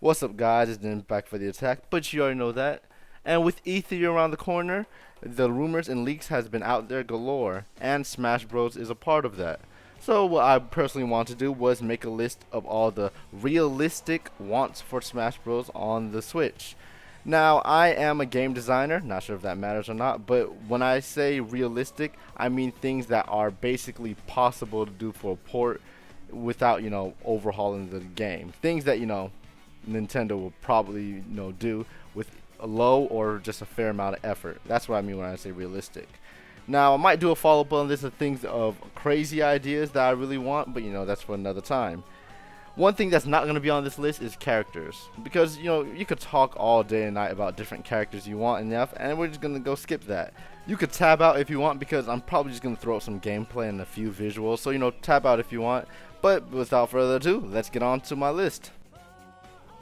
What's up, guys? It's Dimz back for the attack, but you already know that. And with E3 around the corner, the rumors and leaks has been out there galore, and Smash Bros is a part of that. So what I personally want to do was make a list of all the realistic wants for Smash Bros on the Switch. Now, I am a game designer, not sure if that matters or not, but when I say realistic, I mean things that are basically possible to do for a port without, overhauling the game. Things that, Nintendo will probably do with a low or just a fair amount of effort. That's what I mean when I say realistic. Now I might do a follow up on this of things of crazy ideas that I really want, but that's for another time. One thing that's not going to be on this list is characters, because you could talk all day and night about different characters you want enough, and we're just going to go skip that. You could tab out if you want, because I'm probably just going to throw up some gameplay and a few visuals, so tab out if you want. But without further ado, let's get on to my list.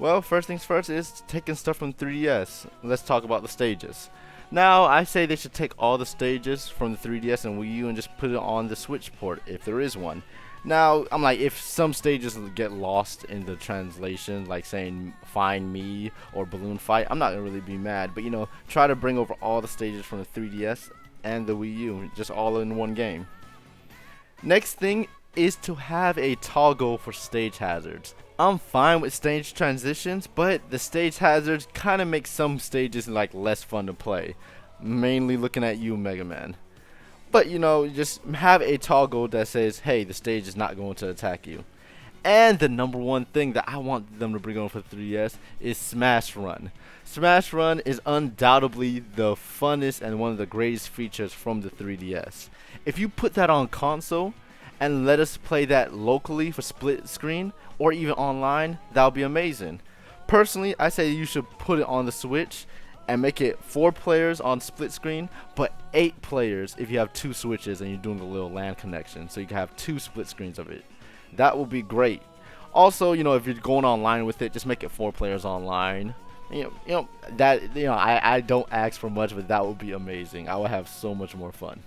Well, first things first is taking stuff from 3DS. Let's talk about the stages. Now, I say they should take all the stages from the 3DS and Wii U and just put it on the Switch port, if there is one. Now, I'm like, if some stages get lost in the translation, like saying Find Me or Balloon Fight, I'm not going to really be mad. But, try to bring over all the stages from the 3DS and the Wii U, just all in one game. Next thing is to have a toggle for stage hazards. I'm fine with stage transitions, but the stage hazards kind of make some stages like less fun to play. Mainly looking at you, Mega Man. But just have a toggle that says, hey, the stage is not going to attack you. And the number one thing that I want them to bring on for 3DS is Smash Run. Smash Run is undoubtedly the funnest and one of the greatest features from the 3DS. If you put that on console and let us play that locally for split screen or even online, that would be amazing. Personally, I say you should put it on the Switch and make it 4 players on split screen, but 8 players if you have 2 Switches and you're doing a little LAN connection, so you can have 2 split screens of it. That would be great. Also, if you're going online with it, just make it 4 players online. I don't ask for much, but that would be amazing. I would have so much more fun.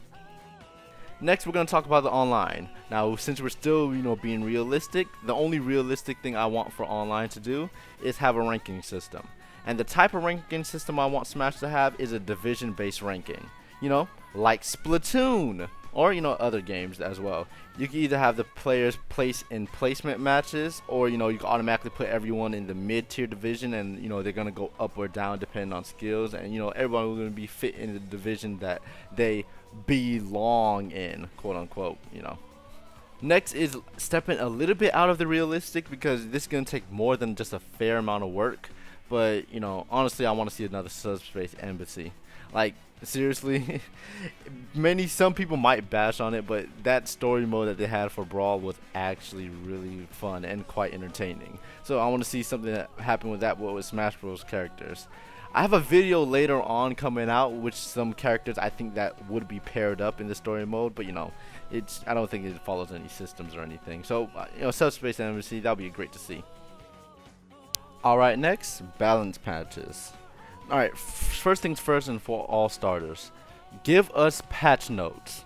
Next, we're going to talk about the online. Now, since we're still, being realistic, the only realistic thing I want for online to do is have a ranking system. And the type of ranking system I want Smash to have is a division-based ranking. Like Splatoon or, other games as well. You can either have the players place in placement matches, or, you can automatically put everyone in the mid-tier division, and, they're going to go up or down depending on skills. And, everyone will going to be fit in the division that they belong in, quote unquote. Next is stepping a little bit out of the realistic, because this is going to take more than just a fair amount of work. But honestly, I want to see another subspace embassy. Like, seriously, some people might bash on it, but that story mode that they had for Brawl was actually really fun and quite entertaining. So I want to see something that happened with that with Smash Bros characters. I have a video later on coming out with some characters I think that would be paired up in the story mode, but I don't think it follows any systems or anything. So subspace embassy, that would be great to see. Alright, next, balance patches. Alright, first things first, and for all starters, give us patch notes.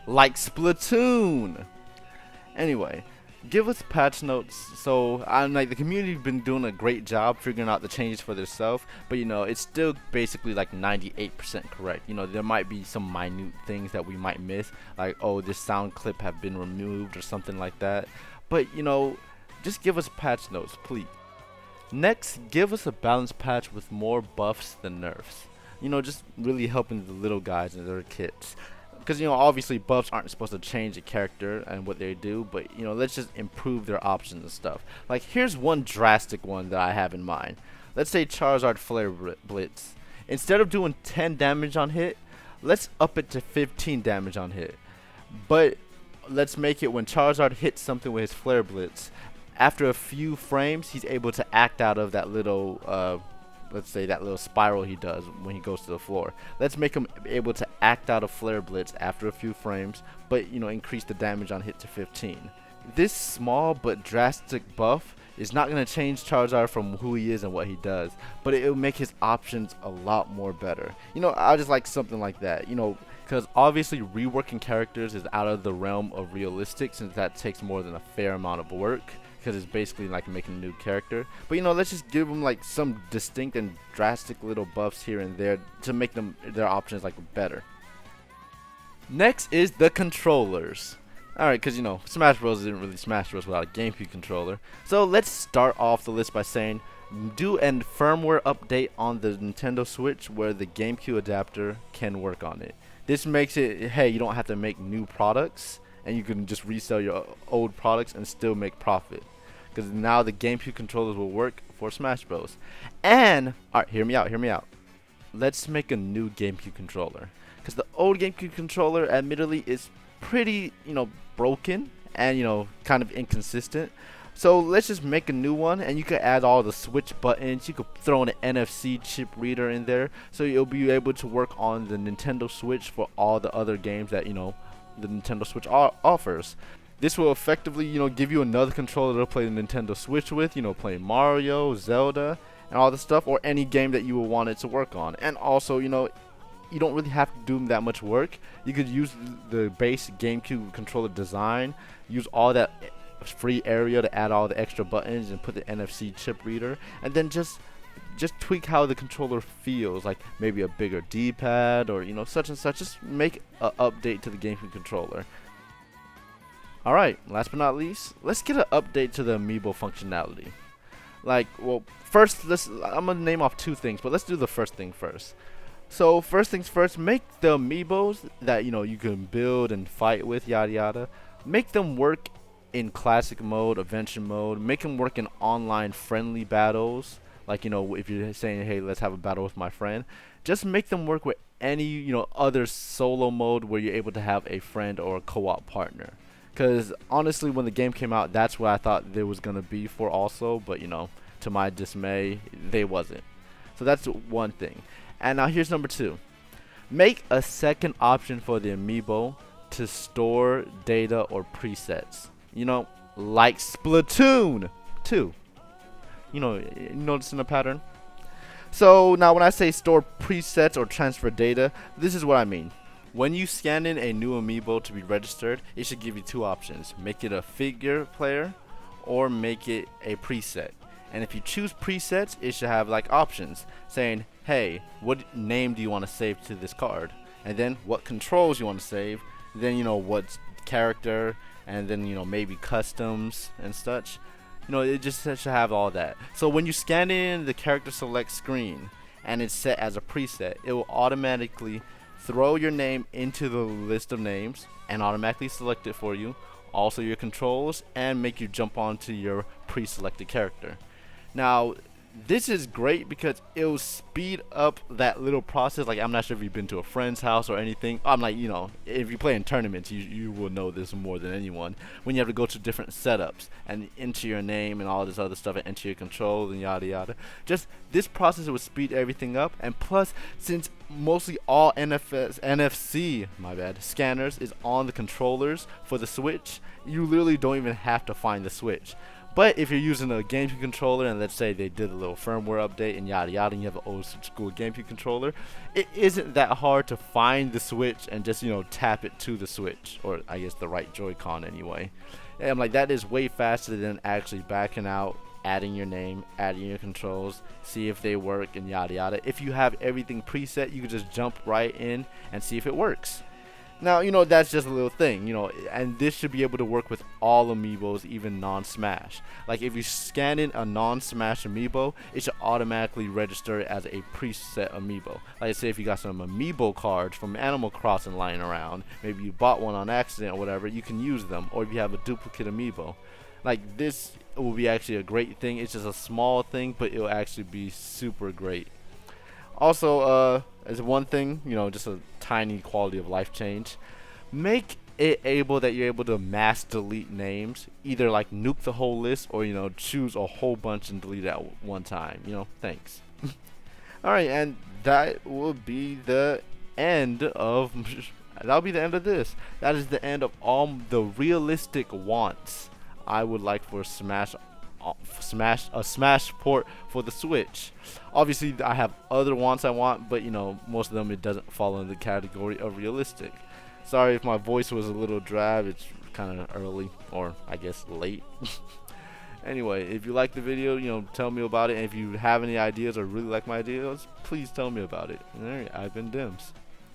Like Splatoon. Anyway, give us patch notes. So I'm like, the community's been doing a great job figuring out the changes for themselves, but it's still basically like 98% correct. There might be some minute things that we might miss, like, oh, this sound clip have been removed or something like that. But just give us patch notes, please. Next, give us a balanced patch with more buffs than nerfs. Just really helping the little guys and their kits. Because, obviously buffs aren't supposed to change a character and what they do, but, let's just improve their options and stuff. Like, here's one drastic one that I have in mind. Let's say Charizard Flare Blitz. Instead of doing 10 damage on hit, let's up it to 15 damage on hit. But let's make it when Charizard hits something with his Flare Blitz, after a few frames, he's able to act out of that little, let's say that little spiral he does when he goes to the floor. Let's make him able to act out of Flare Blitz after a few frames, but increase the damage on hit to 15. This small but drastic buff is not going to change Charizard from who he is and what he does, but it will make his options a lot more better. I just like something like that. Because obviously reworking characters is out of the realm of realistic, since that takes more than a fair amount of work. because it's basically like making a new character. But let's just give them like some distinct and drastic little buffs here and there to make them their options like better. Next is the controllers. Alright, because Smash Bros. Isn't really Smash Bros. Without a GameCube controller. So let's start off the list by saying do a firmware update on the Nintendo Switch where the GameCube adapter can work on it. This makes it, hey, you don't have to make new products, and you can just resell your old products and still make profit. Because now the GameCube controllers will work for Smash Bros. And, alright, hear me out. Let's make a new GameCube controller. Because the old GameCube controller, admittedly, is pretty, broken and, kind of inconsistent. So let's just make a new one, and you could add all the Switch buttons. You could throw an NFC chip reader in there, so you'll be able to work on the Nintendo Switch for all the other games that the Nintendo Switch offers. This will effectively, give you another controller to play the Nintendo Switch with, play Mario, Zelda, and all the stuff, or any game that you will want it to work on. And also, you don't really have to do that much work. You could use the base GameCube controller design, use all that free area to add all the extra buttons and put the NFC chip reader, and then just tweak how the controller feels, like maybe a bigger D-pad or such and such. Just make an update to the GameCube controller. Alright, last but not least, let's get an update to the amiibo functionality. First, I'm gonna name off two things, but let's do the first thing first. So first things first, make the amiibos that you can build and fight with, yada yada, make them work in classic mode, adventure mode. Make them work in online friendly battles. Like if you're saying, hey, let's have a battle with my friend, just make them work with any other solo mode where you're able to have a friend or a co-op partner. Because honestly, when the game came out, that's what I thought there was gonna be for also, but to my dismay, they wasn't. So that's one thing. And now here's number two. Make a second option for the amiibo to store data or presets. Like Splatoon 2. Noticing a pattern? So now when I say store presets or transfer data, this is what I mean. When you scan in a new amiibo to be registered, it should give you two options. Make it a figure player or make it a preset. And if you choose presets, it should have like options saying, hey, what name do you want to save to this card? And then what controls you want to save. Then what character, and then maybe customs and such. It just should have all that. So when you scan in the character select screen and it's set as a preset, it will automatically throw your name into the list of names and automatically select it for you, also your controls, and make you jump onto your pre-selected character. Now this is great because it will speed up that little process. Like, I'm not sure if you've been to a friend's house or anything. I'm like, if you play in tournaments, you will know this more than anyone. When you have to go to different setups and enter your name and all this other stuff and enter your controls and yada yada. Just this process will speed everything up. And plus, since mostly all NFC scanners is on the controllers for the Switch, you literally don't even have to find the Switch. But if you're using a GameCube controller, and let's say they did a little firmware update and yada yada, and you have an old school GameCube controller, it isn't that hard to find the Switch and just tap it to the Switch, or I guess the right Joy-Con anyway. And I'm like, that is way faster than actually backing out, adding your name, adding your controls, see if they work, and yada yada. If you have everything preset, you can just jump right in and see if it works. Now, that's just a little thing, and this should be able to work with all amiibos, even non-Smash. Like, if you scan in a non-Smash amiibo, it should automatically register it as a preset amiibo. Like, say if you got some amiibo cards from Animal Crossing lying around, maybe you bought one on accident or whatever, you can use them. Or if you have a duplicate amiibo. Like, this will be actually a great thing. It's just a small thing, but it will actually be super great. Also, as one thing, just a tiny quality of life change, make it able that you're able to mass delete names, either like nuke the whole list or choose a whole bunch and delete it at one time. Thanks. Alright, and that will be the end of that'll be the end of this. That is the end of all the realistic wants I would like for a Smash port for the Switch. Obviously, I have other wants I want, but most of them it doesn't fall in the category of realistic. Sorry if my voice was a little drab. It's kind of early, or I guess late. Anyway, if you like the video, tell me about it. And if you have any ideas or really like my ideas, please tell me about it. Alright, I've been Dimz.